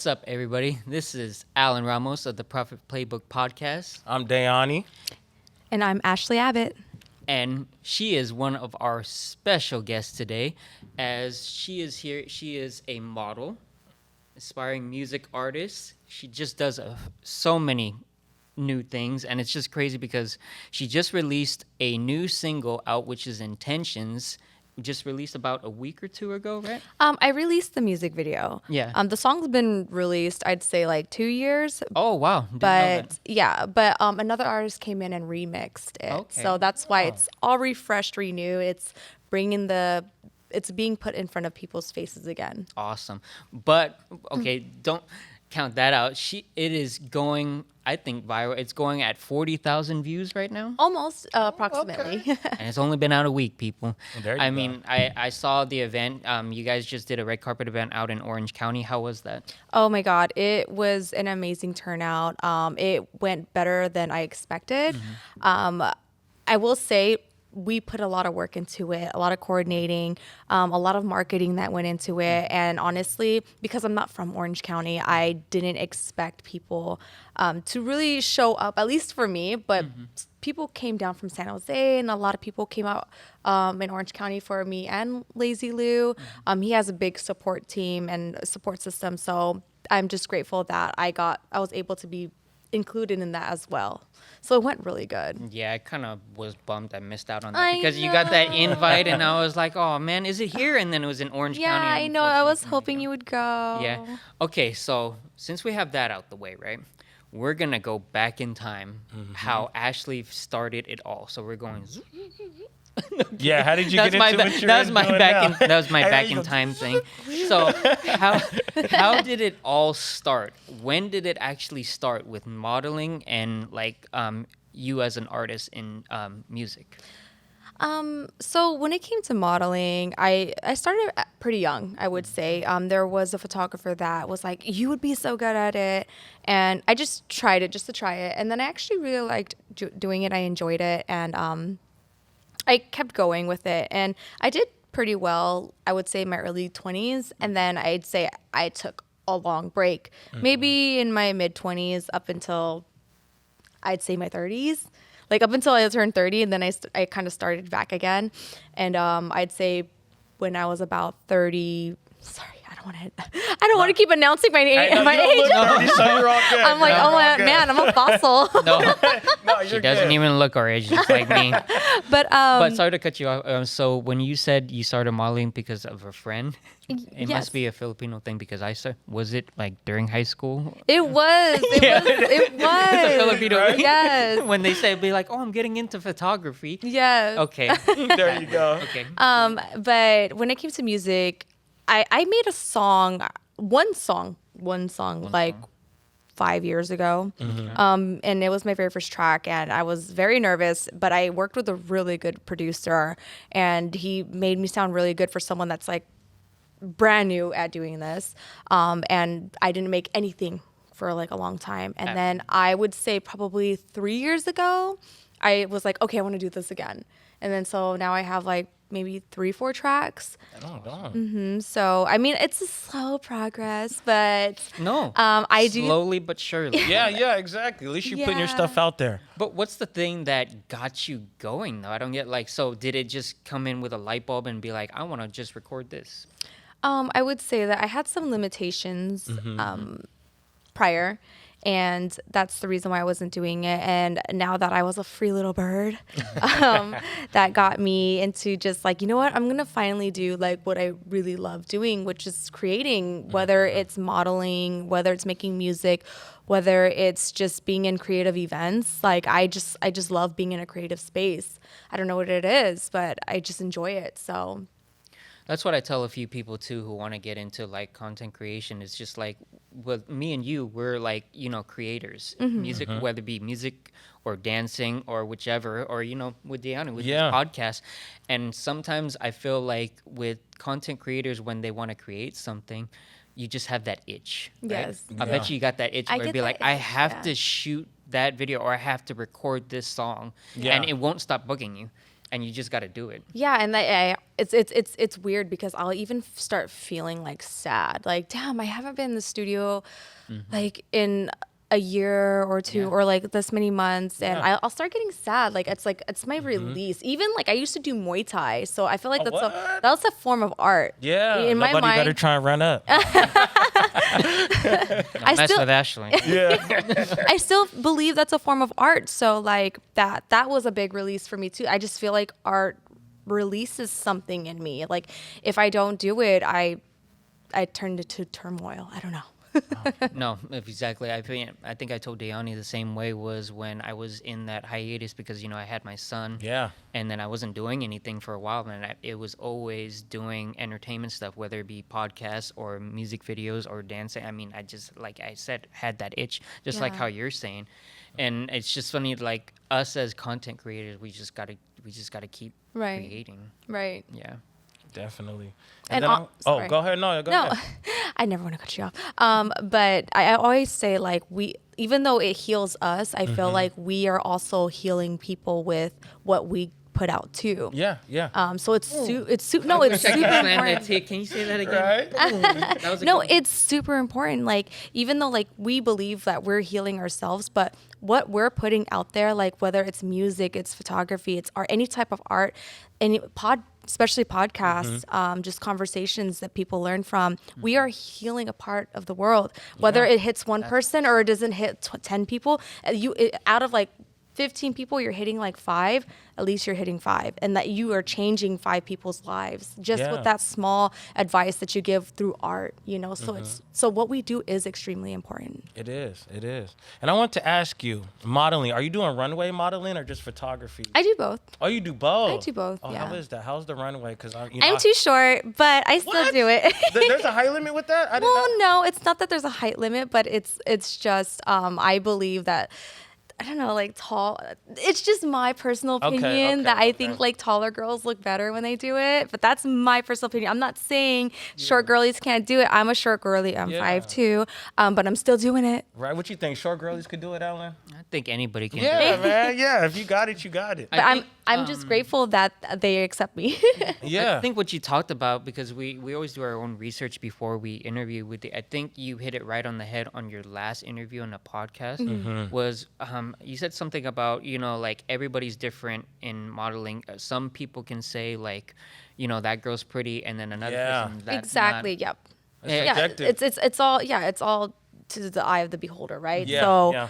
What's up, everybody? This is Alan Ramos of the Profit Playbook Podcast. I'm Dayani. And I'm Ashley Abbott. And she is one of our special guests today, as she is here. She is a model, aspiring music artist. She just does so many new things, and it's just crazy because she just released a new single out, which is Intentions. Just released about a week or two ago, right? I released the music video. Yeah. The song's been released, I'd say like 2 years. Oh, wow. Didn't know that. But another artist came in and remixed it. Okay. So that's why it's all refreshed, renewed. It's it's being put in front of people's faces again. Awesome. But okay, don't count that out. It is going, I think, viral. It's going at 40,000 views right now. Almost, approximately. Okay. And it's only been out a week, people. There you I go. mean, I saw the event. You guys just did a red carpet event out in Orange County. How was that? Oh my God, it was an amazing turnout. It went better than I expected. I will say we put a lot of work into it, a lot of coordinating, a lot of marketing that went into it. And honestly, because I'm not from Orange County, I didn't expect people to really show up, at least for me. But people came down from San Jose, and a lot of people came out in Orange County for me and Lazy Lou. He has a big support team and support system. So I'm just grateful that I was able to be included in that as well. So it went really good. Yeah, I kind of was bummed I missed out on that because you got that invite, and I was like, oh, man, is it here? And then it was in Orange County. Yeah, I know. I was unfortunately, hoping you would go. Yeah. Okay, so since we have that out the way, right? We're going to go back in time, how Ashley started it all. So we're going... Yeah, how did you get into what you're that was my doing back now? that was my back in time thing. So how did it all start? When did it actually start with modeling and like you as an artist in music? So when it came to modeling, I started pretty young, I would say. There was a photographer that was like, you would be so good at it. And I just tried it just to try it. And then I actually really liked doing it. I enjoyed it. And I kept going with it. And I did pretty well, I would say, in my early 20s. And then I'd say I took a long break, maybe in my mid-20s up until, I'd say, my 30s. Like up until I turned 30, and then I kind of started back again. And I'd say when I was about 30, sorry, I don't want to keep announcing my age. Look, 30, so you're all good. I'm like, oh my man, I'm a fossil. No, you're she doesn't good. even look our age, just like me. But Sorry to cut you off. So when you said you started modeling because of a friend, it yes. must be a Filipino thing because was it like during high school? It was. It was. It's a Filipino Right? thing. Yes. When they say, be like, oh, I'm getting into photography. Yes. Okay. There you go. Okay. But when it came to music, I made a song, one song like 5 years ago. And it was my very first track, and I was very nervous, but I worked with a really good producer, and he made me sound really good for someone that's like brand new at doing this. And I didn't make anything for like a long time. And then I would say probably 3 years ago, I was like, okay, I want to do this again. And then so now I have like maybe 3-4 tracks. So I mean, it's a slow progress, but No. I do. Slowly but surely. Yeah, exactly. At least you're putting your Yeah. stuff out there. But what's the thing that got you going, though? I don't get, like, so did it just come in with a light bulb and be like, I want to just record this? I would say that I had some limitations prior, and that's the reason why I wasn't doing it. And now that I was a free little bird, that got me into just like, you know what, I'm gonna finally do like what I really love doing, which is creating, whether it's modeling, whether it's making music, whether it's just being in creative events. Like I just love being in a creative space. I don't know what it is, but I just enjoy it. So That's what I tell a few people too who want to get into like content creation. It's just like, with me and you, we're like, creators, music, whether it be music or dancing or whichever, or, with Deanna, with this podcast. And sometimes I feel like with content creators, when they want to create something, you just have that itch. Right? Yes. I bet you got that itch where it'd be like, I have yeah. to shoot that video or I have to record this song. And it won't stop bugging you. and you just got to do it. Yeah, and it's weird because I'll even start feeling like sad. Like, damn, I haven't been in the studio like in a year or two or like this many months, and I'll start getting sad. Like it's my release. Even like I used to do Muay Thai, so I feel like that's a form of art. Yeah, in my nobody mind, better try and run up. Don't mess with Ashley. I still believe that's a form of art. So like that was a big release for me too. I just feel like art releases something in me. Like if I don't do it, I turn into turmoil. I don't know. No, exactly. I think I told Dayani the same way was when I was in that hiatus because, I had my son. Yeah. And then I wasn't doing anything for a while. And it was always doing entertainment stuff, whether it be podcasts or music videos or dancing. I mean, I just, like I said, had that itch, just like how you're saying. And it's just funny, like us as content creators, we just gotta keep creating. Right. Yeah. Definitely. And go ahead. No, go ahead. I never want to cut you off. But I always say like even though it heals us, I feel like we are also healing people with what we put out too. Yeah. So it's super important. Can you say that again? Right? That was It's super important. Like even though like we believe that we're healing ourselves, but what we're putting out there, like whether it's music, it's photography, it's art, any type of art, especially podcasts, just conversations that people learn from, we are healing a part of the world. Whether it hits one person or it doesn't hit 10 people, out of like 15 people, you're hitting like 5, at least you're hitting 5. And that you are changing 5 people's lives just with that small advice that you give through art, So what we do is extremely important. It is. And I want to ask you, modeling, are you doing runway modeling or just photography? I do both. Oh, you do both? I do both, Oh, yeah. how is that? How's the runway? Because I'm too short, but I still do it. There's a height limit with that? No, it's not that there's a height limit, but it's just I believe that, I don't know, like tall. It's just my personal opinion that I think like taller girls look better when they do it. But that's my personal opinion. I'm not saying short girlies can't do it. I'm a short girly. I'm 5'2", but I'm still doing it. Right. What you think? Short girlies could do it, Alan? I think anybody can do Yeah, it. man. Yeah. If you got it, you got it. But I'm just grateful that they accept me. Yeah. I think what you talked about, because we always do our own research before we interview with I think you hit it right on the head on your last interview on the podcast, was you said something about, like everybody's different in modeling. Some people can say like, that girl's pretty, and then another person that's exactly. not. Yep. It's all to the eye of the beholder, right? Yeah, so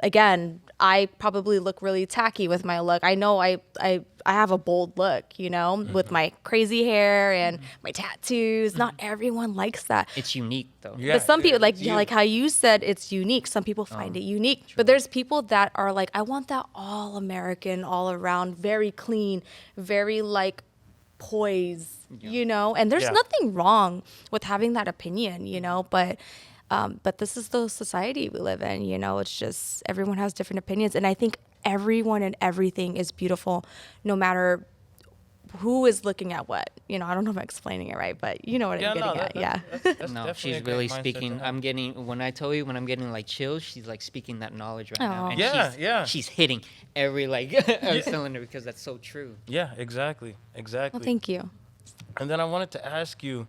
again, I probably look really tacky with my look. I know I have a bold look, with my crazy hair and my tattoos. Not everyone likes that. It's unique though. Yeah, but some people like how you said it's unique. Some people find it unique. True. But there's people that are like, I want that all American, all around, very clean, very like poise, and there's nothing wrong with having that opinion, but this is the society we live in, it's just everyone has different opinions. And I think everyone and everything is beautiful, no matter who is looking at what. I don't know if I'm explaining it right, but you know what I'm getting at. That's no, she's really speaking. I'm getting when I'm getting like chills, she's like speaking that knowledge right now. And she's hitting every cylinder because that's so true. Yeah, exactly. Well, thank you. And then I wanted to ask you,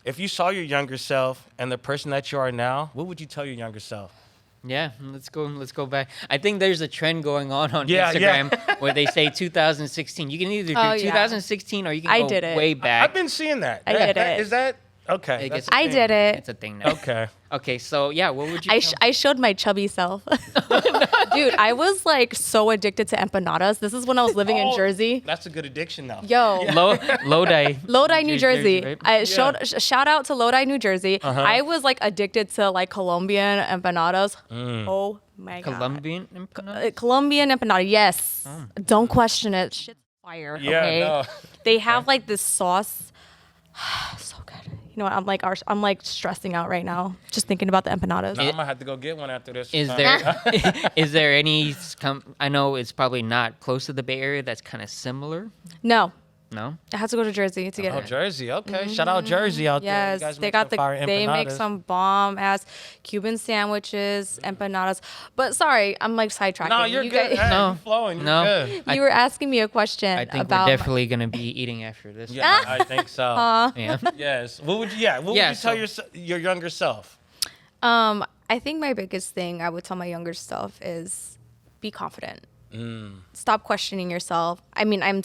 if you saw your younger self and the person that you are now, what would you tell your younger self? Yeah, let's go back. I think there's a trend going on Instagram where they say 2016. You can either do 2016 or you can go way back. I've been seeing that. I did it. Is that okay? I did it. It's a thing now. Okay, so yeah, what would you I showed my chubby self. Dude, I was like so addicted to empanadas. This is when I was living in Jersey. That's a good addiction now. Yo. Lodi, New Jersey. Right? Shout out to Lodi, New Jersey. I was like addicted to like Colombian empanadas. Oh my God. Colombian empanada? Colombian empanada, yes. Don't question it. Shit's fire, okay? No. They have like this sauce. So good. You know what? I'm like stressing out right now just thinking about the empanadas. No, I'm gonna have to go get one after this. Is there any? I know it's probably not close to the Bay Area. That's kind of similar. No. No? I had to go to Jersey to get Oh, it. Jersey. Okay. Shout out Jersey out there. You Yes, guys they make got some the. fire They make empanadas. some bomb ass Cuban sandwiches, empanadas. But sorry, I'm like sidetracking. No, you're You good. guys- Hey, No. you're flowing. You're No. good. You were asking me a question I think about we're definitely going to be eating after this. Yeah, I think so. Yeah. Yes. What would you? Yeah. What would Yeah, you tell so- your younger self? I think my biggest thing I would tell my younger self is be confident. Stop questioning yourself. I mean, I'm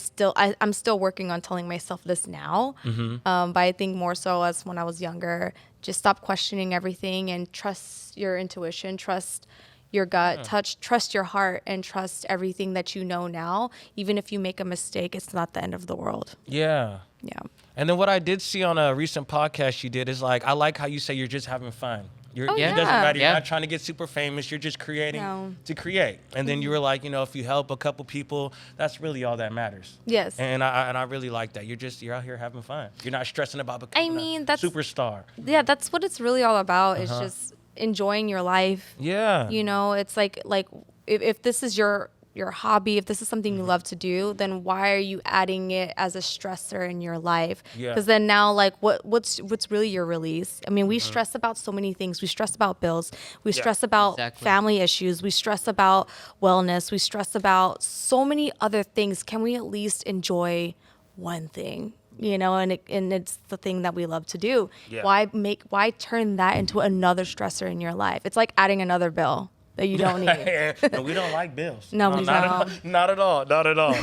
still working on telling myself this now, but I think more so as when I was younger. Just stop questioning everything and trust your intuition, trust your gut, trust your heart, and trust everything that you know now. Even if you make a mistake, it's not the end of the world. Yeah. Yeah. And then what I did see on a recent podcast you did is like, I like how you say you're just having fun. It doesn't matter. You're Yeah. not trying to get super famous. You're just creating No. to create. And then you were like, if you help a couple people, that's really all that matters. Yes. And I really like that. You're out here having fun. You're not stressing about becoming a that's- superstar. Yeah, that's what it's really all about. It's just enjoying your life. Yeah. It's like if this is your hobby, if this is something you love to do, then why are you adding it as a stressor in your life? Yeah. Because then now, like, what's really your release? I mean, we stress about so many things. We stress about bills. We stress about Exactly. family issues. We stress about wellness. We stress about so many other things. Can we at least enjoy one thing? And it's the thing that we love to do. Yeah. Why turn that into another stressor in your life? It's like adding another bill that you don't need. No, we don't like bills. No, we not don't. At all. Not at all. Not at all.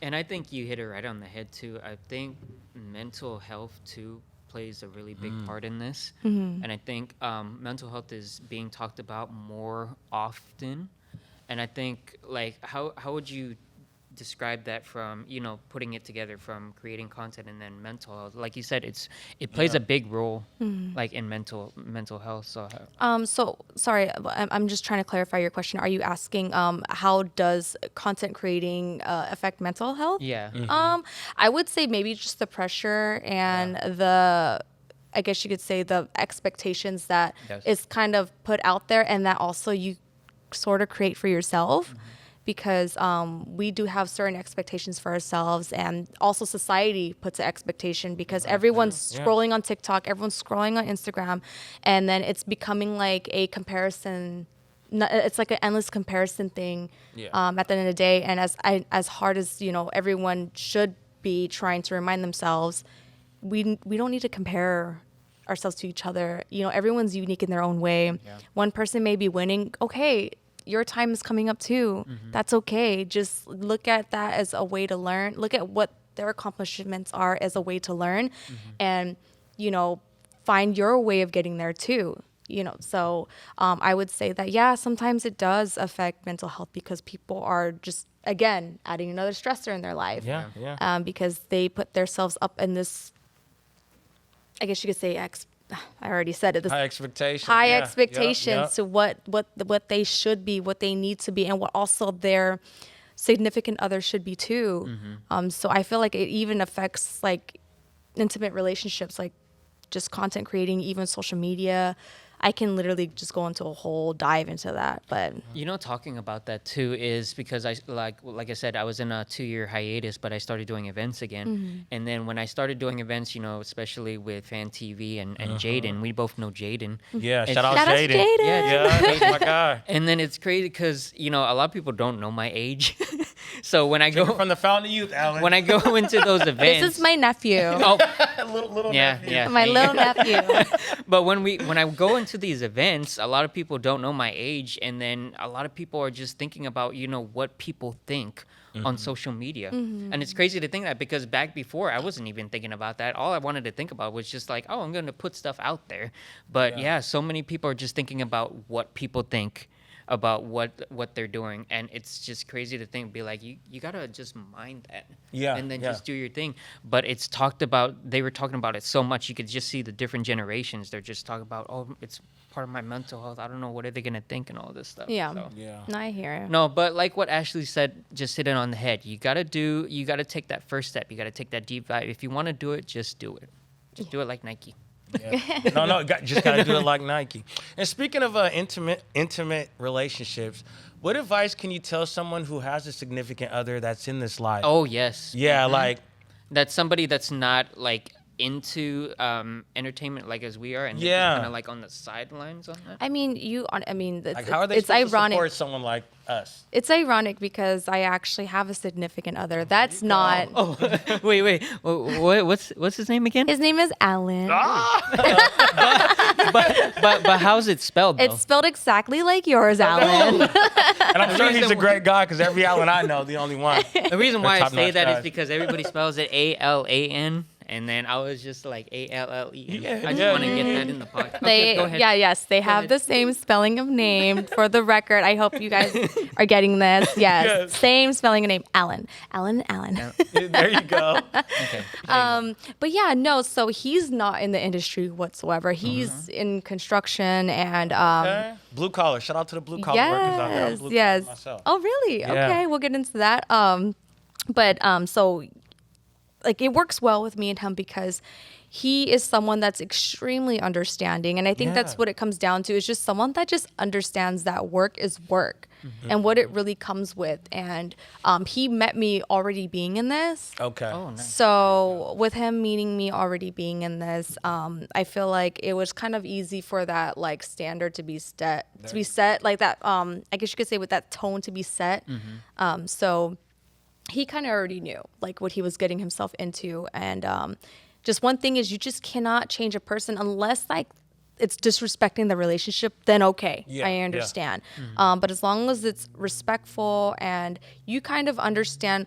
And I think you hit it right on the head too. I think mental health too plays a really big part in this. And I think mental health is being talked about more often. And I think like how would you describe that from putting it together from creating content and then mental health? Like you said, it plays a big role like in mental health. So So sorry, I'm just trying to clarify your question. Are you asking how does content creating affect mental health? yeah. I would say maybe just the pressure and I guess you could say the expectations that Yes. is kind of put out there and that also you sort of create for yourself. Because we do have certain expectations for ourselves, and also society puts an expectation because everyone's scrolling on TikTok, everyone's scrolling on Instagram, and then it's becoming like a comparison. It's like an endless comparison thing at the end of the day. And as hard as everyone should be trying to remind themselves, we don't need to compare ourselves to each other. Everyone's unique in their own way. One person may be winning. Okay. Your time is coming up too. That's okay. Just look at that as a way to learn. Look at what their accomplishments are as a way to learn and, find your way of getting there too. So I would say that, sometimes it does affect mental health because people are just, again, adding another stressor in their life. Yeah. Because they put themselves up in this, I guess you could say, I already said it. This High expectations. high Yeah. expectations to what they should be, what they need to be, and what also their significant other should be too. So I feel like it even affects like intimate relationships, like just content creating, even social media. I can literally just go into a whole dive into that, but Talking about that too is because I like I said, I was in a 2-year hiatus, but I started doing events again. And then when I started doing events, especially with Fan TV and Jaden, we both know Jaden. Yeah. And Shout out Shout out Jaden. Jaden. Yeah, Yeah. That's my guy. And then it's crazy because a lot of people don't know my age. So when I go From the Fountain of Youth, Alan. when I go into those events, this is my nephew, oh little yeah, nephew. yeah, my little nephew. But when I go into these events, a lot of people don't know my age, and then a lot of people are just thinking about what people think on social media. And it's crazy to think that because back before I wasn't even thinking about that. All I wanted to think about was just like, oh, I'm going to put stuff out there. But so many people are just thinking about what people think about what they're doing, and it's just crazy to think, be like, you gotta just mind that, and then just do your thing. But it's talked about, they were talking about it so much, you could just see the different generations. They're just talking about, oh, it's part of my mental health, I don't know, what are they gonna think and all this stuff. Yeah. So. No, I hear you. No, but like what Ashley said, just hit it on the head. You gotta take that first step. You gotta take that deep dive. If you want to do it, just do it. Just do it like Nike. Yeah. No, just gotta do it like Nike. And speaking of intimate relationships, what advice can you tell someone who has a significant other that's in this life? Oh yes. Yeah, like That's somebody that's not like into entertainment like as we are, and they're Yeah. kind of like on the sidelines on that. I mean, it's, Like, how are they it's supposed ironic. to support someone like us? It's ironic because I actually have a significant other. That's not. Oh, wait. What's his name again? His name is Alan. But how's it spelled though? It's spelled exactly like yours, Alan. And I'm sure he's a great guy because every Alan I know, the only one. The reason why I top-notch say that is guys. because everybody spells it ALAN, and then I was just like ALLE. Yeah, I just yeah. want to get that in the podcast. They, Okay, go ahead. yes, they have ahead. the same spelling of name. For the record, I hope you guys are getting this. Yes, Yes. same spelling of name, Alan. Alan. There you go. Okay. But yeah, no. So he's not in the industry whatsoever. He's in construction and Okay. Blue collar. Shout out to the blue collar workers out there. I'm blue yes. collar myself. Oh, really? Yeah. Okay, we'll get into that. So like it works well with me and him because he is someone that's extremely understanding, and I think that's Yeah. what it comes down to. Is just someone that just understands that work is work and what it really comes with. And he met me already being in this. Okay. Oh, nice. So with him meeting me already being in this, I feel like it was kind of easy for that like standard to be set like that. I guess you could say with that tone to be set. So he kind of already knew like what he was getting himself into. And just one thing is you just cannot change a person unless like it's disrespecting the relationship, then okay, Yeah, I yeah. understand. But as long as it's respectful and you kind of understand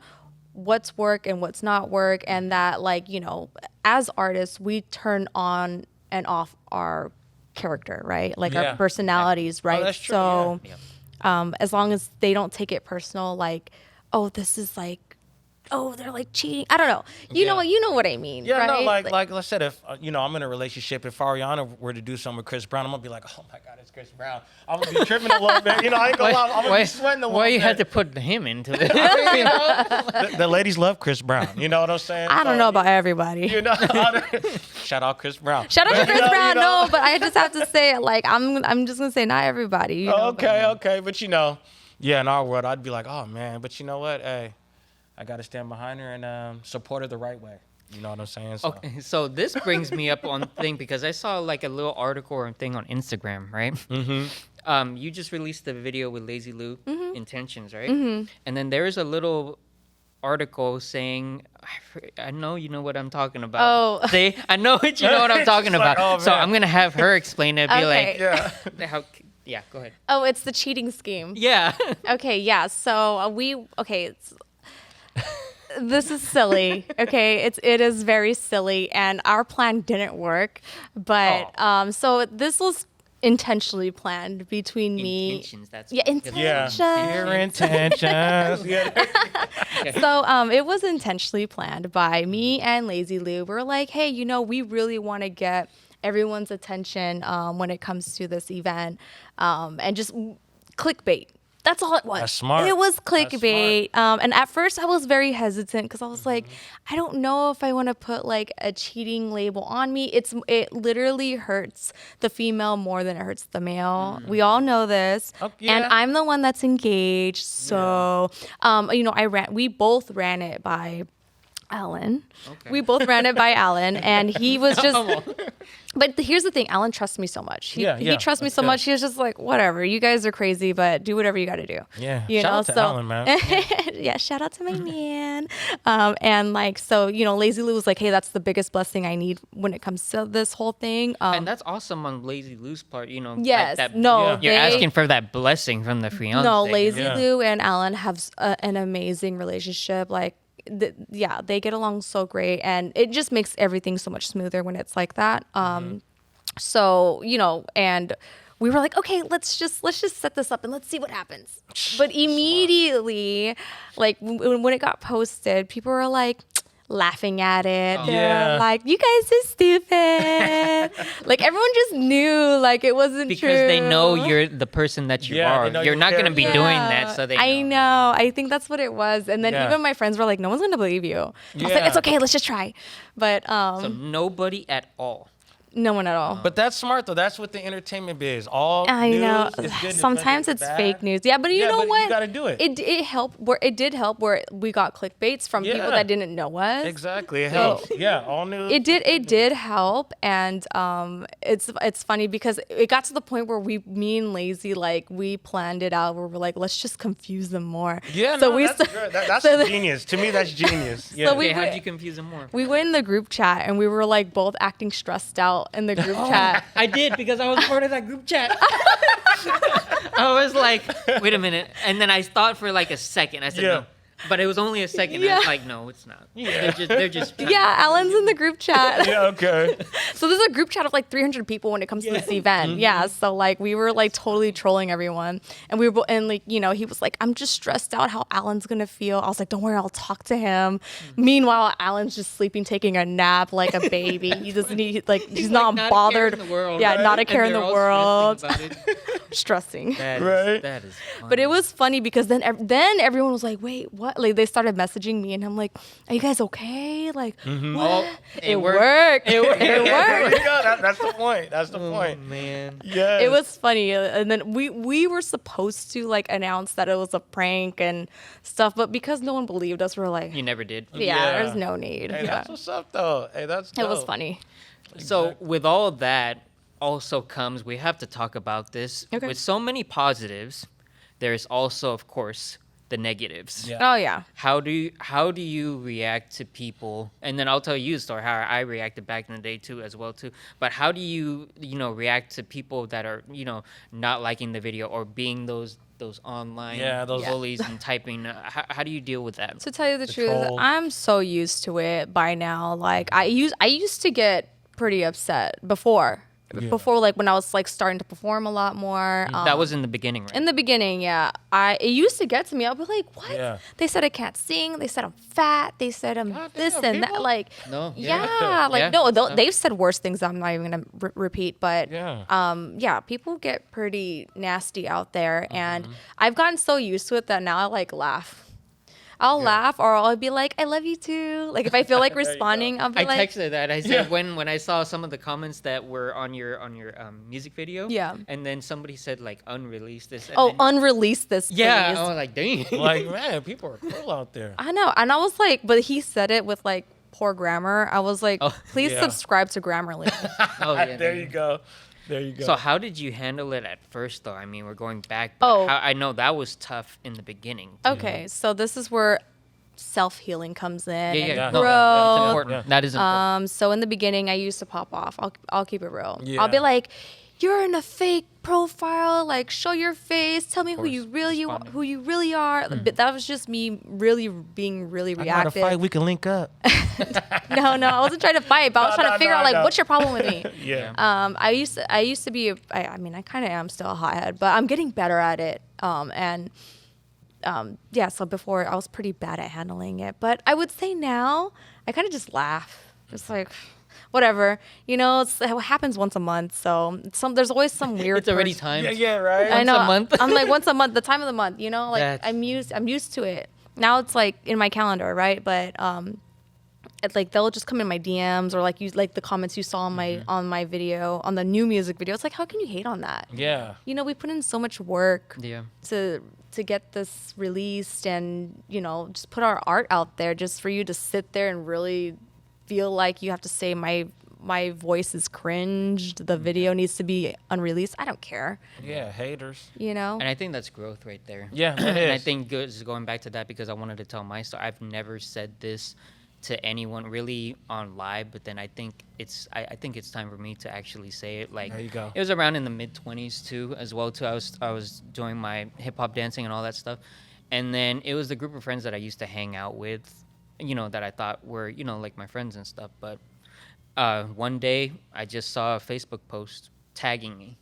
what's work and what's not work, and that like, you know, as artists, we turn on and off our character, right? Like Yeah. our personalities, right? that's true, So yeah. as long as they don't take it personal, like, oh, this is like, oh, they're like cheating. I don't know. You know what I mean. Yeah, right? no, like I said, if I'm in a relationship, if Ariana were to do something with Chris Brown, I'm gonna be like, oh my God, it's Chris Brown. I'm gonna be tripping a little bit. You know, I ain't gonna lie, I'm gonna be sweating a little Why bit. you had to put him into this? You know? The ladies love Chris Brown. You know what I'm saying? I don't know about everybody. You know, shout out Chris Brown. Shout out to But, Chris you know, Brown. you know. No, but I just have to say, like, I'm just gonna say not everybody. You know, Okay, but you know, yeah, in our world, I'd be like, oh man, but you know what? Hey, I gotta stand behind her and support her the right way. You know what I'm saying? So. Okay, so this brings me up on thing because I saw like a little article or thing on Instagram, right? Mm-hmm. You just released the video with Lazy Lou, Intentions, right? Mm-hmm. And then there's a little article saying, I know you know what I'm talking about. Oh. See, I know what you know what I'm talking She's like, about. oh, So man. I'm gonna have her explain it. Be Okay. like, yeah, go ahead. Oh, it's the cheating scheme. Yeah. Okay, yeah. So this is silly. Okay, it is very silly, and our plan didn't work. But so this was intentionally planned between me. Intentions. That's Yeah, what- 'cause- Yeah. intentions. Your intentions. Yeah. So it was intentionally planned by me and Lazy Lou. We were like, hey, you know, we really want to get everyone's attention when it comes to this event, and just clickbait. That's all it was. That's smart. It was That's clickbait. And at first I was very hesitant because I was like, I don't know if I want to put like a cheating label on me. It literally hurts the female more than it hurts the male. We all know this. Oh, And yeah. I'm the one that's engaged. So, you know, we both ran it by Alan. Okay. We both ran it by Alan, and he was just. But here's the thing: Alan trusts me so much. He trusts me that's so good. much. He was just like, whatever, you guys are crazy, but do whatever you got to do. Yeah. You Shout know, out to Alan, man. yeah, shout out to my man. And like, so you know, Lazy Lou was like, hey, that's the biggest blessing I need when it comes to this whole thing. And that's awesome on Lazy Lou's part, you know. like Yes, that, no, You're they- asking for that blessing from the fiance. No, Lazy Yeah. Lou and Alan have an amazing relationship. Like, they get along so great, and it just makes everything so much smoother when it's like that. So you know, and we were like, okay, let's just set this up and let's see what happens. But immediately, like when it got posted, people were like laughing at it. They're Yeah. like, you guys are stupid. Like everyone just knew like it wasn't because true. they know you're the person that you Yeah, they are. know You're you not care. going to be doing that, so they I know. know. I think that's what it was. And then Yeah. even my friends were like, no one's going to believe you. I was like, Yeah. it's okay. Let's just try. But So nobody at all. No one at all. But that's smart though. That's what the entertainment biz. All I news know. is good. Sometimes it's fake news. Yeah, but you know but what? You gotta do it. It helped. It did help where we got clickbaits from people that didn't know us. Exactly. It helps. Yeah, all news. It did help, and it's funny because it got to the point where me and Lazy, like, we planned it out where we're like, let's just confuse them more. Yeah, so no, that's good. That's genius. To me, that's genius. Yeah. So Okay, how'd you confuse them more? we went in the group chat and we were like both acting stressed out in the group chat. I did because I was part of that group chat. I was like, wait a minute. And then I thought for like a second. I said, no. But it was only a second. Yeah. I was like, no, it's not. Yeah. They're just trying Yeah, Alan's in the group chat. Yeah, okay. So there's a group chat of like 300 people when it comes to this event. Yeah, so like we were like totally trolling everyone, and we were and like, you know, he was like, I'm just stressed out how Alan's gonna feel. I was like, don't worry, I'll talk to him. Meanwhile, Alan's just sleeping, taking a nap like a baby. He doesn't need like he's not not bothered. A care in the world, yeah, right? not a care in And the they're all world. stressing about it. Stressing. That is funny. But it was funny because then everyone was like, wait, what? Like they started messaging me, and I'm like, are you guys okay? Like, what? Oh, it worked. It worked. There you go. That's the point. That's the point. Man. Yeah. It was funny, and then we were supposed to like announce that it was a prank and stuff, but because no one believed us, we we're like, You never did. yeah, there's no need. Hey, Yeah. that's what's up though. Hey, that's dope. It was funny. So with all of that also comes, we have to talk about this. Okay. With so many positives, there's also, of course, the negatives. Yeah. Oh yeah. How do you react to people? And then I'll tell you a story how I reacted back in the day too, as well too. But how do you react to people that are not liking the video or being those online those bullies and typing? How do you deal with that? To tell you the truth, trolls. I'm so used to it by now. Like I used to get pretty upset before. Before, like when I was like starting to perform a lot more. That was in the beginning, right? In the beginning, yeah. It used to get to me. I'll be like, what? Yeah. They said I can't sing. They said I'm fat. They said I'm this damn, and that. people? Like, No. yeah. Like, Yeah. no, they've said worse things I'm not even going to repeat. But, Yeah. people get pretty nasty out there. And I've gotten so used to it that now I like laugh. I'll laugh, or I'll be like, I love you too. Like if I feel like responding, I'll be I like, texted that. I said when I saw some of the comments that were on your music video. Yeah. And then somebody said like unreleased this. And oh, then, unrelease this, please. yeah. I was like, dang. Like, man, people are cruel out there. I know. And I was like, but he said it with like poor grammar. I was like, please Yeah. subscribe to Grammarly. Oh yeah. There you go. There you go. So how did you handle it at first, though? I mean, we're going back. But Oh. I know that was tough in the beginning. Okay, so this is where self-healing comes in. Yeah, yeah. and No, growth. that's important. That is important. So in the beginning, I used to pop off. I'll keep it real. Yeah. I'll be like, "You're in a fake profile. Like, show your face. Tell me who course, you really responding. who you really are." But that was just me really being really I got a fight. reactive. We can link up. No, I wasn't trying to fight, but I was trying to figure out like, no. what's your problem with me? Yeah. I used to be. I mean, I kind of am still a hothead, but I'm getting better at it. So before I was pretty bad at handling it, but I would say now I kind of just laugh, just like whatever, it happens once a month, so there's always some weird. It's already person- time. Yeah, right. I know. Once a month. I'm like once a month, the time of the month, like That's- I'm used to it. Now it's like in my calendar, right? But it's like they'll just come in my DMs or like the comments you saw on my video, on the new music video. It's like, how can you hate on that? Yeah. We put in so much work Yeah. to get this released and just put our art out there just for you to sit there and really feel like you have to say my voice is cringed, the video needs to be unreleased. I don't care. Yeah. Haters. And I think that's growth right there. Yeah, it And I is. think just going back to that because I wanted to tell my story. I've never said this to anyone really on live, but then I think it's time for me to actually say it. Like, There you go. It was around in the mid-20s too, as well too. I was doing my hip hop dancing and all that stuff, and then it was the group of friends that I used to hang out with, that I thought were like my friends and stuff. But one day I just saw a Facebook post tagging me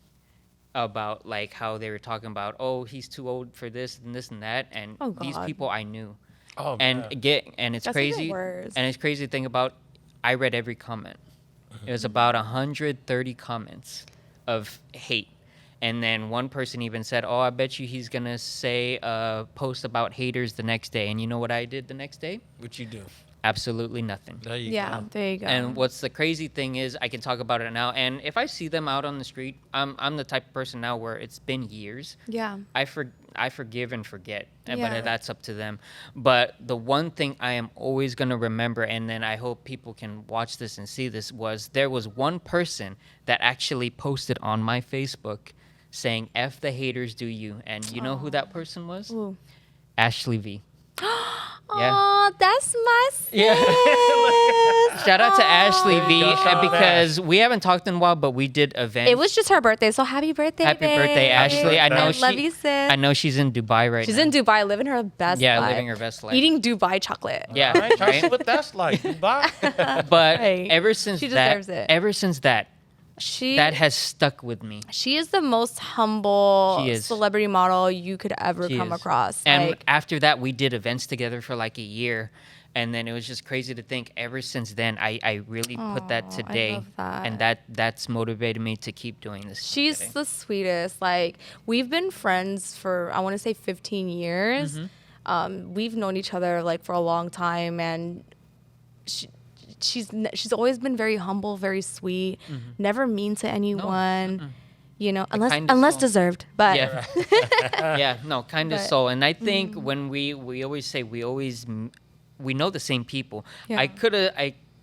about like how they were talking about, oh, he's too old for this and this and that, and Oh, these God. people I knew. Oh, And man. it's That's crazy. even worse. And it's crazy to think about. I read every comment. It was about 130 comments of hate, and then one person even said, "Oh, I bet you he's gonna say a post about haters the next day." And you know what I did the next day? What you do? absolutely nothing. There you Yeah, go. there you go. And what's the crazy thing is, I can talk about it now. And if I see them out on the street, I'm the type of person now where it's been years. yeah. I forgive and forget, Yeah. but that's up to them. But the one thing I am always going to remember, and then I hope people can watch this and see this, was there was one person that actually posted on my Facebook saying, F the haters, do you. And you know who that person was? Ooh. Ashley V. Yeah. Oh, that's my sis. Yeah. Shout out to Ashley V, Shout out to because we haven't talked in a while, but we did events. It was just her birthday, so happy birthday, Happy babe. birthday, Ashley. I know love you, sis. I know she's in Dubai right She's now. in Dubai, living her best Yeah, life. living her best life. Eating Dubai chocolate. Yeah, All right, try to see right? what that's like. Dubai. But Hey, ever since she that, deserves it. that has stuck with me. She is the most humble She is. celebrity model you could ever She come is. across. And Like, after that, we did events together for like a year. And then it was just crazy to think ever since then, I really put that Aw, I today. love that. And that's motivated me to keep doing this. she's today. the sweetest. Like, we've been friends for, I want to say 15 years. Mm-hmm. We've known each other like for a long time, and she's always been very humble, very sweet, never mean to anyone. You know, kindest unless soul. deserved. But Yeah. Yeah, no, kind of But- so. And I think when we always say we know the same people. Yeah. I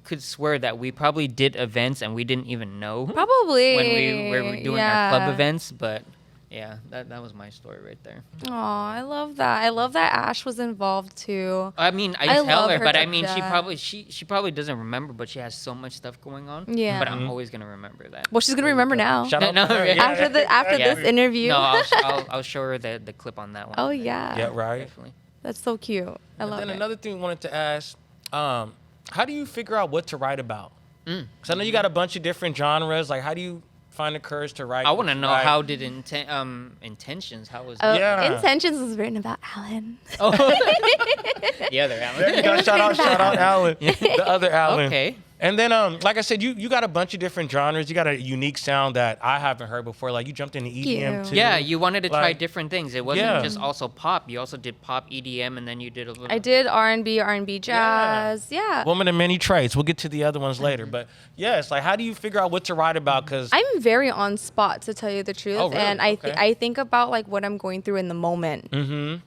could swear that we probably did events and we didn't even know probably when we were doing our club yeah. events. But yeah, that was my story right there. Oh, I love that. I love that Ash was involved too. I mean, I I tell love her, her but to I mean, death. she probably doesn't remember, but she has so much stuff going on. Yeah. But I'm always gonna remember that. Well, she's gonna remember now. Shout out No, to her. yeah. After Yeah. this interview. No, I'll show her the clip on that one. Oh yeah. Yeah, right. Definitely. That's so cute. I And love then it. another thing we wanted to ask, how do you figure out what to write about? Because I know you got a bunch of different genres. Like, how do you find the courage to write? I want to know write? how did intentions? How was Yeah. Intentions was written about Alan. Oh, the other There you Alan. go. Shout out Alan, the other Alan. Okay. And then, like I said, you got a bunch of different genres. You got a unique sound that I haven't heard before. Like, you jumped into EDM you. too. Yeah, you wanted to try Like, different things. It wasn't Yeah. just also pop. You also did pop, EDM, and then you did a little. I did R&B jazz. Yeah. Woman of many traits. We'll get to the other ones later. But yes, like, how do you figure out what to write about? Because I'm very on spot, to tell you the truth. Oh, really? And Okay. I think about like what I'm going through in the moment.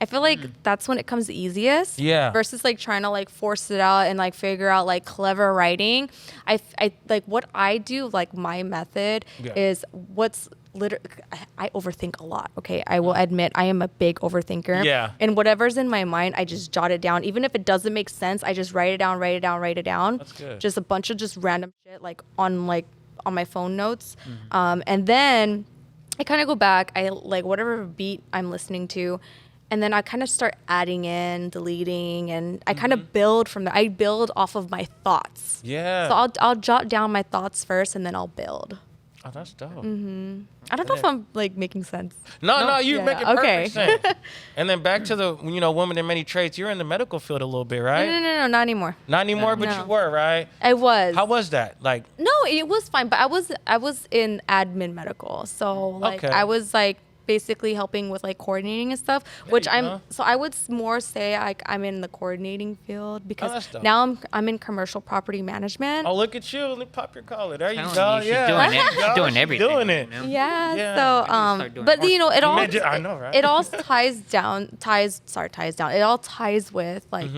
I feel like that's when it comes the easiest. Yeah. Versus like trying to like force it out and like figure out like clever writing. I like what I do, like my method Yeah. is what's literally, I overthink a lot. Okay. I will admit I am a big overthinker. Yeah. And whatever's in my mind, I just jot it down. Even if it doesn't make sense, I just write it down. That's good. Just a bunch of just random shit like on my phone notes. And then I kind of go back, I like whatever beat I'm listening to, and then I kind of start adding in, deleting, and I kind of build from there. I build off of my thoughts. yeah. So I'll jot down my thoughts first, and then I'll build. Oh, that's dope. I don't know if I'm like making sense. No, you Yeah, make it yeah. perfect sense. And then back to the woman in many traits. You're in the medical field a little bit, right? No, not anymore. Not anymore, but No. you were, right? I was. How was that? Like, No, it was fine, but I was in admin medical, so like Okay. I was like basically helping with like coordinating and stuff, which you go. so I would more say like I'm in the coordinating field because that's dope. now I'm in commercial property management. oh, look at you. Let me pop your collar. There you Telling go. you, she's Yeah. doing it. She's Go, doing she's everything. doing it. you know? Yeah, Yeah. so We need to start doing but more you know it all I know, right? it all ties down. It all ties with like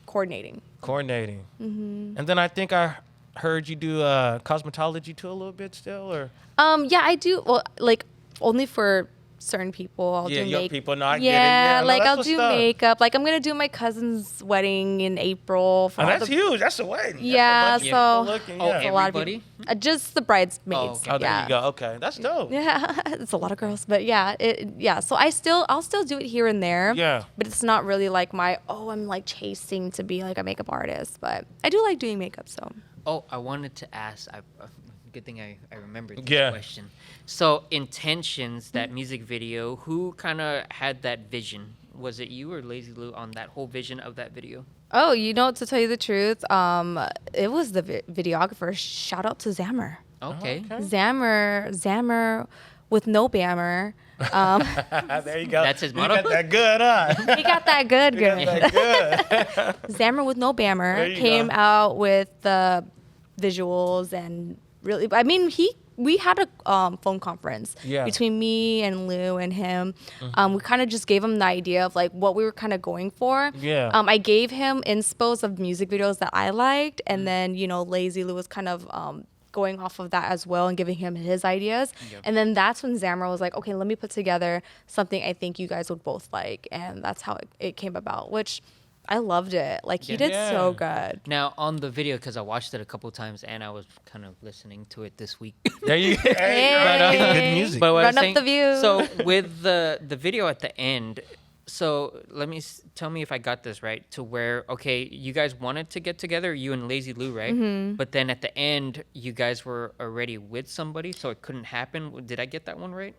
coordinating. Coordinating. And then I think I heard you do cosmetology too a little bit still, or Yeah, I do. Well, like only for certain people. I'll Yeah, do young make- people. No, I get it. Yeah, Yeah, no, like that's I'll what's do up. makeup. Like I'm gonna do my cousin's wedding in April. For oh, all that's the- huge. That's a wedding. Yeah, That's a bunch of so- people looking, Oh, yeah. It's a lot of everybody? people. Just the bridesmaids. Oh, okay. Oh, there yeah. you go. Okay, that's dope. Yeah, it's a lot of girls, but yeah. So I'll still do it here and there. Yeah. But it's not really like I'm like chasing to be like a makeup artist, but I do like doing makeup. So Oh, I wanted to ask. Good thing I remembered this Yeah. question. So, Intentions, that music video, who kind of had that vision? Was it you or Lazy Lou on that whole vision of that video? oh, to tell you the truth, it was the videographer. Shout out to Zammer. Okay. Okay. Zammer with no bammer. There you go. That's his You motto? got that good, huh? He got that good, You got good. that good. Zammer with no There bammer you came go. out with the visuals and really, I mean, we had a phone conference Yeah. between me and Lou and him. We kind of just gave him the idea of like what we were kind of going for. Yeah. I gave him inspos of music videos that I liked, and then Lazy Lou was kind of going off of that as well and giving him his ideas. Yep. And then that's when Zamra was like, okay, let me put together something I think you guys would both like, and that's how it came about, which I loved it. Like he did so good. Now on the video, because I watched it a couple times and I was kind of listening to it this week. There you go. Hey. Good music. But what I Run was up saying- the view. So with the video at the end, so let me tell me if I got this right. To where you guys wanted to get together, you and Lazy Lou, right? Mm-hmm. But then at the end, you guys were already with somebody, so it couldn't happen. Did I get that one right?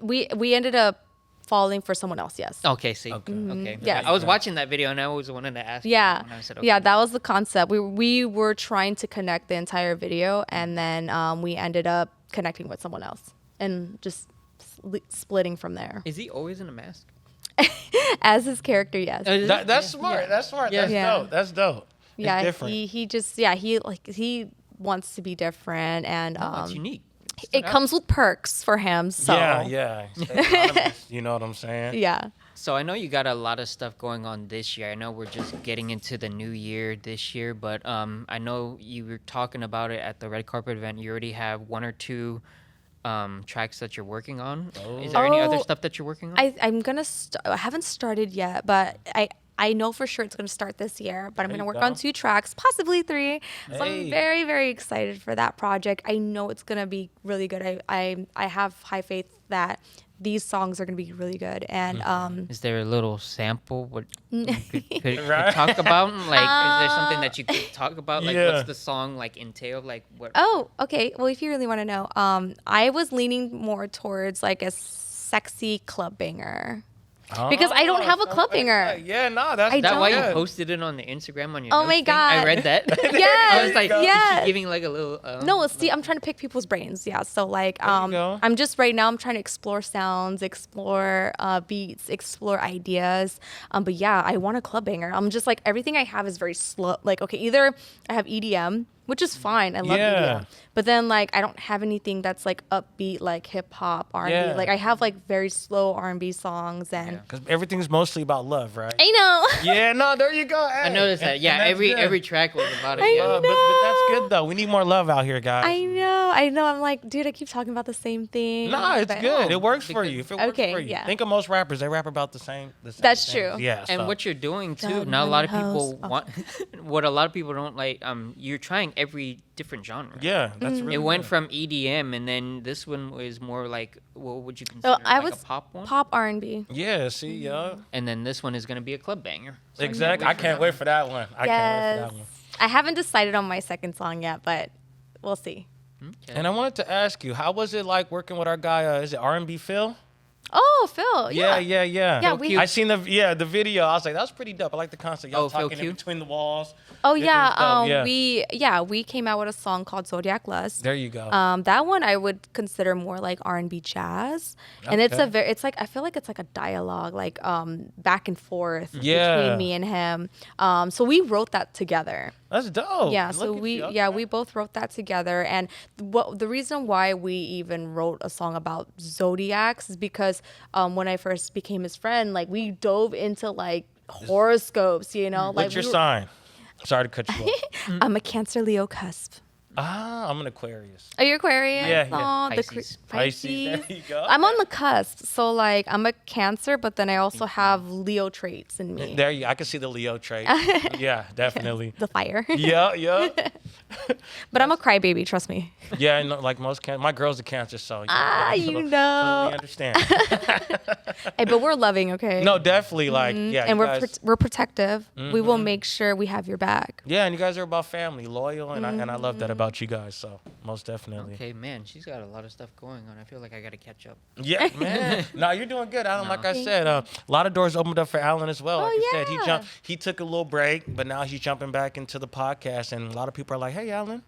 We ended up falling for someone else. Yes. Okay, see. Okay. Okay. Yes. I was watching that video and I always wanted to ask. Yeah. You, and I said, Yeah, that was the concept. We were trying to connect the entire video, and then we ended up connecting with someone else and just splitting from there. Is he always in a mask? As his character, yes. That's smart. That's smart. Yeah. That's Yeah. dope. That's dope. Yeah, It's different. he wants to be different, and Oh, it's unique. it comes with perks for him. So Yeah. Stay anonymous, you know what I'm saying? yeah. So I know you got a lot of stuff going on this year. I know we're just getting into the new year this year, but I know you were talking about it at the red carpet event. You already have one or two tracks that you're working on. Is there any other Oh, stuff that you're working on? I haven't started yet, but I know for sure it's gonna start this year. But I'm There gonna you work go. on 2 tracks, possibly 3. So Hey. I'm very, very excited for that project. I know it's gonna be really good. I have high faith that these songs are gonna be really good. And Is there a little sample what you could Right. talk about? Like, is there something that you could talk about? Like, Yeah. what's the song like entail? Like, what? oh, okay. Well, if you really want to know, I was leaning more towards like a sexy club banger. Because I don't have a club banger. Yeah, no, that's I Is that why you don't. posted it on the Instagram on your Oh notes my thing? I God. read that. Yes, I was like, yes. is she giving like a little. No, see, I'm trying to pick people's brains. Yeah, so like, go. I'm just right now. I'm trying to explore sounds, explore beats, explore ideas. But yeah, I want a club banger. I'm just like everything I have is very slow. Like, okay, either I have EDM, which is fine. I love Yeah. EDM. But then like I don't have anything that's like upbeat, like hip hop, R&B. Yeah. Like I have like very slow R&B songs, and Because everything's mostly about love, right? I know. Yeah, no, there you go. I noticed that. Yeah, every track was about it. I Yeah. know. But that's good though. We need more love out here, guys. I know. I'm like, dude, I keep talking about the same thing. No, it's But- good. It works for because- you. If it works Okay, for you. yeah. Think of most rappers. They rap about the same That's things. true. Yeah. And so. what you're doing too, Down now a lot of Money people House. want, what a lot of people don't like, you're trying every different genre. Yeah, that's really It went good. from EDM, and then this one was more like, what would you So consider? I like was a pop one? pop R&B. Yeah, see, yeah. And then this one is going to be a club banger. So Exactly. I can't wait for that one. I can't wait for that one. I haven't decided on my second song yet, but we'll see. Okay. And I wanted to ask you, how was it like working with our guy? Is it R&B Phil? Oh, Phil. Yeah. Yeah, we- I seen the video. I was like, that was pretty dope. I like the concept. Y'all Oh, Phil talking Q? in between the walls. Oh It yeah. was dope, We came out with a song called Zodiac Lust. There you go. That one I would consider more like R&B jazz, and it's Okay. it's like I feel like it's like a dialogue, like back and forth Yeah. between me and him. So we wrote that together. That's dope. Yeah, Look so at we you. we both wrote that together, and the reason why we even wrote a song about zodiacs is because when I first became his friend, like we dove into like horoscopes, you know, like What's your we were- sign? Sorry to cut you off. I'm a Cancer Leo cusp. I'm an Aquarius. Are you Aquarius? Yeah, yeah. Aw, the Pisces. Pisces. There you go. I'm on the cusp, so like I'm a Cancer, but then I also have Leo traits in me. There you. I can see the Leo trait. Yeah, definitely. The fire. Yeah. But I'm a crybaby, trust me. Yeah, I know, like most my girl's a Cancer, so You totally know. understand. Hey, but we're loving, okay? No, definitely, like yeah, And you we're guys, we're protective. We will make sure we have your back. yeah, and you guys are about family, loyal, and I love that about you guys. So most definitely. Okay, man, she's got a lot of stuff going on. I feel like I got to catch up. Yeah, man. No, you're doing good, Alan. Like I Thank said, a lot of doors opened up for Alan as well. Oh, Like you said, yeah. he took a little break, but now he's jumping back into the podcast, and a lot of people are like, "Hey, Alan,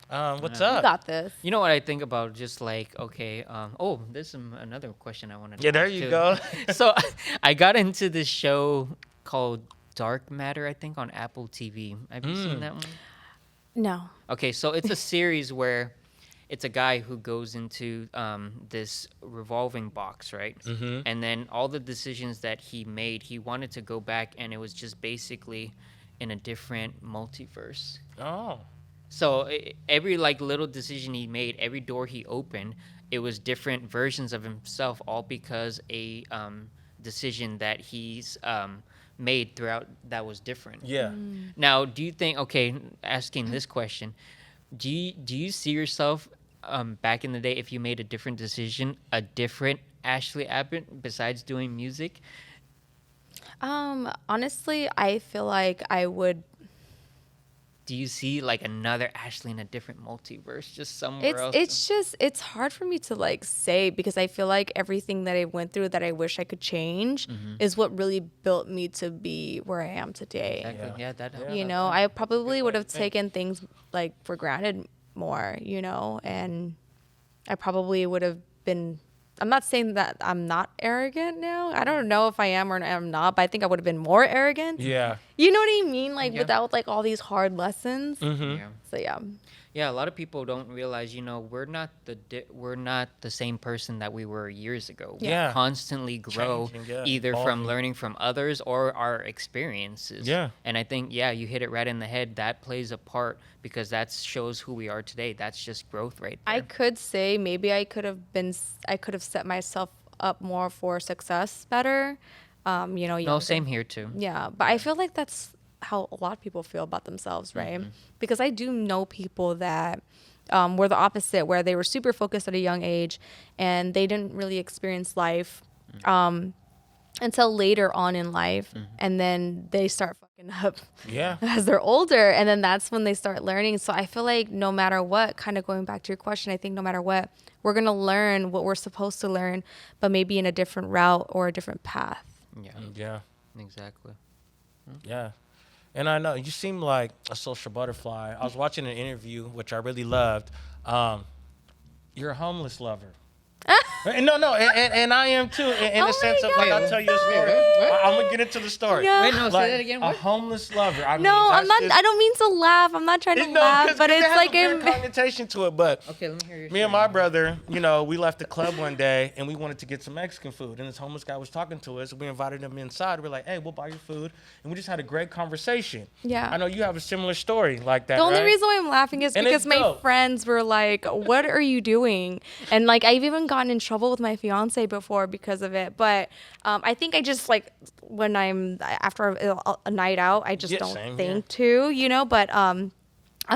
What's You up? got this. You know what I think about? Just like, okay, oh, there's another question I wanted to Yeah, there ask you too. go. So I got into this show called Dark Matter, I think, on Apple TV. Have you seen that one? No. Okay, so it's a series where it's a guy who goes into this revolving box, right? Mm-hmm. And then all the decisions that he made, he wanted to go back, and it was just basically in a different multiverse. Oh. So every like little decision he made, every door he opened, it was different versions of himself, all because a decision that he's made throughout that was different. Yeah. Now, do you think? Okay, asking this question, do you see yourself back in the day if you made a different decision, a different Ashley Abbott besides doing music? Honestly, I feel like I would. Do you see like another Ashley in a different multiverse, just somewhere else? It's hard for me to like say because I feel like everything that I went through that I wish I could change is what really built me to be where I am today. Exactly. Yeah, that helps. You know, I probably would have taken things like for granted more, you know, and I probably would have been. I'm not saying that I'm not arrogant now. I don't know if I am or I'm not, but I think I would have been more arrogant. Yeah. You know what I mean? Like Yeah. without like all these hard lessons. Mm-hmm. Yeah. So yeah. Yeah, a lot of people don't realize, we're not the same person that we were years ago. Yeah. We constantly grow, Changing, yeah, either from evolving. learning from others or our experiences. Yeah. And I think, you hit it right in the head. That plays a part because that shows who we are today. That's just growth right there. I could say maybe I could have set myself up more for success better. No, Younger. same here too. Yeah, but I feel like that's how a lot of people feel about themselves, right? Because I do know people that were the opposite, where they were super focused at a young age and they didn't really experience life until later on in life. And then they start fucking up Yeah. as they're older. And then that's when they start learning. So I feel like no matter what, kind of going back to your question, I think no matter what, we're going to learn what we're supposed to learn, but maybe in a different route or a different path. Yeah, Yeah. exactly. Yeah. And I know you seem like a social butterfly. I was watching an interview, which I really loved. You're a homeless lover. No, and I am too. In Oh the sense my of, like, God, I'll tell you a story. What? I'm gonna get into the story. Yeah. Wait, no, Like, say that again. a What? homeless lover. I mean, No, I'm that's not. just- I don't mean to laugh. I'm not trying to laugh, but it it's has like a weird connotation to it. But Okay, let me hear your me and story. my brother, we left the club one day and we wanted to get some Mexican food. And this homeless guy was talking to us. We invited him inside. We're like, hey, we'll buy your food. And we just had a great conversation. Yeah. I know you have a similar story like that. The only right? reason why I'm laughing is And because it's my dope. friends were like, "What are you doing?" And like I've even gotten in trouble with my fiance before because of it. But I think I just like when I'm after a night out, I just Yeah, don't same think to, But I'm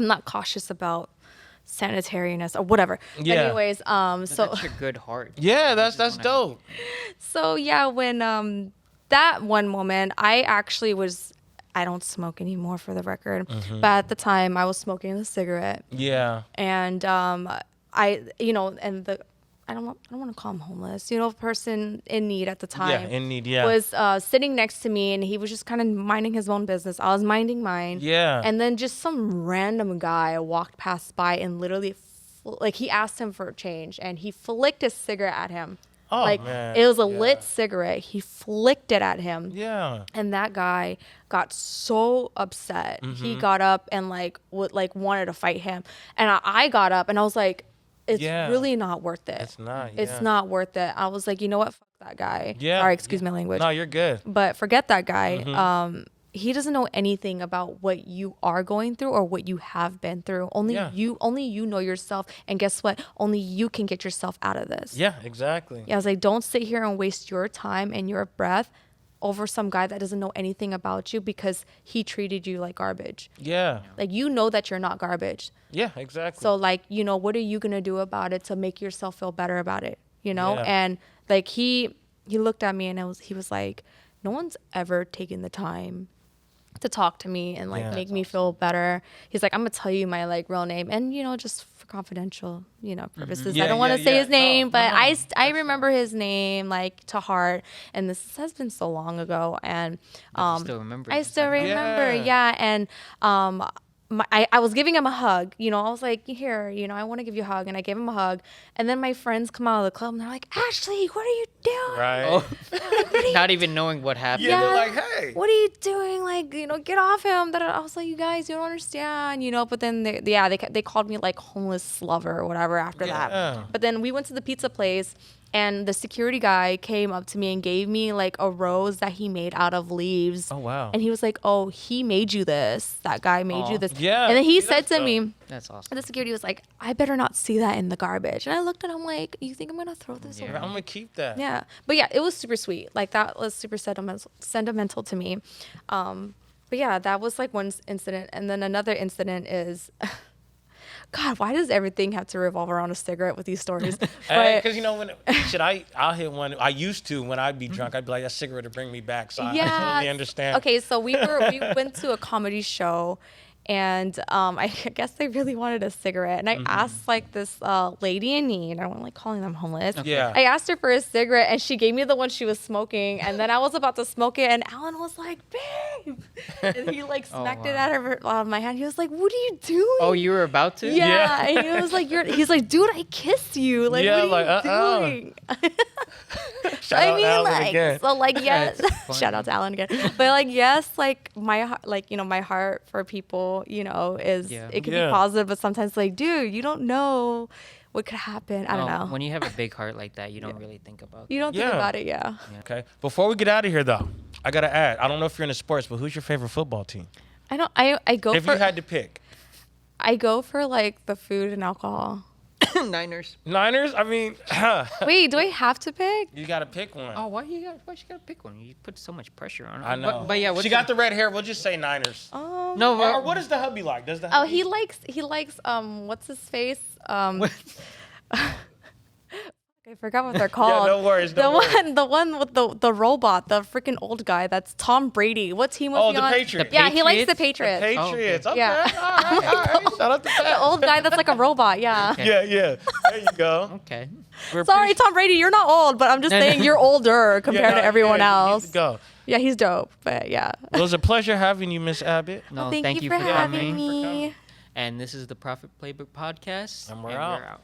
not cautious about sanitariness or whatever. Yeah. Anyways, But so that's your good heart. Yeah, that's just wanna- dope. so yeah, when that one moment, I actually was. I don't smoke anymore, for the record. But at the time, I was smoking a cigarette. Yeah. And I don't want to call him homeless, person in need at the time. Yeah, in need, yeah. Was sitting next to me, and he was just kind of minding his own business. I was minding mine. Yeah. And then just some random guy walked past by and literally, he asked him for change, and he flicked his cigarette at him. Oh, like man. it was a Yeah. lit cigarette. He flicked it at him. Yeah. And that guy got so upset. Mm-hmm. He got up and wanted to fight him. And I got up and I was like, it's Yeah. really not worth it. It's not, It's yeah. not worth it. I was like, you know what? Fuck that guy. Yeah. Sorry, excuse my language. No, you're good. But forget that guy. Mm-hmm. He doesn't know anything about what you are going through or what you have been through. Only Yeah. you know yourself. And guess what? Only you can get yourself out of this. Yeah, exactly. Yeah, I was like, don't sit here and waste your time and your breath over some guy that doesn't know anything about you because he treated you like garbage. Yeah. Like, you know that you're not garbage. Yeah, exactly. So, what are you going to do about it to make yourself feel better about it? Yeah. And he looked at me and he was like, no one's ever taken the time to talk to me and Yeah. make me feel better. He's like, I'm gonna tell you my real name and just for confidential purposes. Yeah, I don't want to yeah, say yeah. his name, No, but no, I remember his name to heart, and this has been so long ago. And But you still remember it I just still like that. remember, Yeah. yeah. And I was giving him a hug. You know, I was like, here, you know, I want to give you a hug. And I gave him a hug. And then my friends come out of the club and they're like, Ashley, what are you doing? Right. Oh. Not even knowing what happened. Yeah, they're like, hey. What are you doing? Like, you know, get off him. I was like, you guys, you don't understand, you know. But then they called me like homeless lover or whatever after that. But then we went to the pizza place. And the security guy came up to me and gave me like a rose that he made out of leaves. Oh, wow. And he was like, oh, he made you this. That guy made you this. Yeah. And then he said to me, that's awesome. and the security was like, I better not see that in the garbage. And I looked at him like, you think I'm going to throw this away? I'm going to keep that. Yeah. But yeah, it was super sweet. Like that was super sentimental to me. But yeah, that was like one incident. And then another incident is... God, why does everything have to revolve around a cigarette with these stories? Because, you know, I'll hit one. I used to, when I'd be drunk, I'd be like, that cigarette to bring me back. So I totally understand. Okay, so we went to a comedy show. And I guess they really wanted a cigarette. And I asked like this lady in need. I don't like calling them homeless. Yeah. I asked her for a cigarette and she gave me the one she was smoking. And then I was about to smoke it and Alan was like, babe. And he like smacked it out of my hand. He was like, what are you doing? Oh, you were about to? Yeah. And he was like, he's like, dude, I kissed you. Like, what are you doing? Shout out Alan again. So like, yes. Shout out to Alan again. But like, yes, like my heart, like, you know, my heart for people, you know, is it could be positive, but sometimes like, dude, you don't know what could happen. I don't know. When you have a big heart like that, you don't really think about it. You don't think about it, yeah. Okay. Before we get out of here, though, I got to add, I don't know if you're into sports, but who's your favorite football team? I go if you had to pick. I go for like the food and alcohol. Niners. I mean, wait, do I have to pick? you got to pick one. Oh, why you gotta pick one? You put so much pressure on her. I know. But yeah, she got the red hair. We'll just say Niners. No, or what does the hubby like? Does the hubby? He likes what's his face? I forgot what they're called. Yeah, no worries. The one with the robot, the freaking old guy. That's Tom Brady. What team was he on? The Patriots. Yeah, he likes the Patriots. The Patriots. Okay. Yeah. All right. Shout out to that. The old guy that's like a robot. Yeah. Okay. Yeah. There you go. Okay. Sorry, Tom Brady, you're not old, but I'm just saying you're older compared to everyone else. Go. Yeah, he's dope. But yeah. It was a pleasure having you, Miss Abbott. No, thank you for having me. And this is the Profit Playbook Podcast. And we're out.